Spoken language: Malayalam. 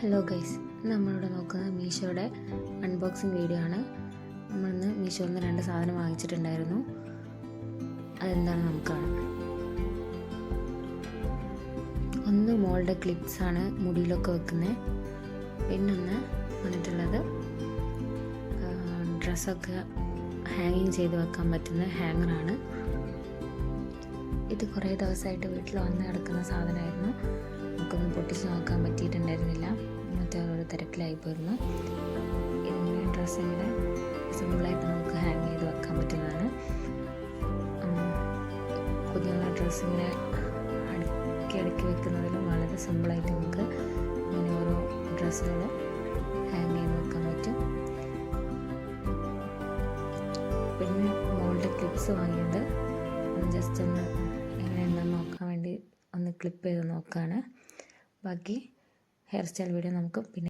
ഹലോ ഗൈസ്, നമ്മളിവിടെ നോക്കുന്നത് മീഷോയുടെ അൺബോക്സിങ് വീഡിയോ ആണ്. നമ്മളിന്ന് മീഷോയിൽ നിന്ന് 2 സാധനം വാങ്ങിച്ചിട്ടുണ്ടായിരുന്നു. അതെന്താണ് നമുക്ക് കാണാം. ഒന്ന് മോളുടെ ക്ലിപ്സ് ആണ് മുടിയിലൊക്കെ വെക്കുന്നത്. പിന്നൊന്ന് വന്നിട്ടുള്ളത് ഡ്രസ്സൊക്കെ ഹാങ്ങിങ് ചെയ്ത് വെക്കാൻ പറ്റുന്ന ഹാങ്ങറാണ്. ഇത് കുറേ ദിവസമായിട്ട് വീട്ടിൽ വന്ന് കിടക്കുന്ന സാധനമായിരുന്നു. നമുക്കൊന്നും പൊട്ടിച്ച് നോക്കാൻ പറ്റിയിട്ടുണ്ടായിരുന്നില്ല, മറ്റൊരു തിരക്കിലായിപ്പോയിരുന്നു. ഇതിങ്ങനെ ഡ്രസ്സ് ഇങ്ങനെ സിമ്പിളായിട്ട് നമുക്ക് ഹാങ് ചെയ്ത് വെക്കാൻ പറ്റുന്നതാണ്. പുതിയ ഡ്രസ്സിങ്ങനെ അടുക്കി വെക്കുന്നതിലും വളരെ സിമ്പിളായിട്ട് നമുക്ക് ഇങ്ങനെ ഓരോ ഡ്രസ്സുകൾ ഹാങ് ചെയ്ത് വെക്കാൻ പറ്റും. പിന്നെ മോളുടെ ക്ലിപ്സ് വാങ്ങിയത് ജസ്റ്റ് ഒന്ന് എങ്ങനെയുണ്ടെന്ന് നോക്കാൻ വേണ്ടി ഒന്ന് ക്ലിപ്പ് ചെയ്ത് നോക്കുകയാണ്. ബാക്കി ഹെയർ സ്റ്റൈൽ വീഡിയോ നമുക്ക് പിന്നെ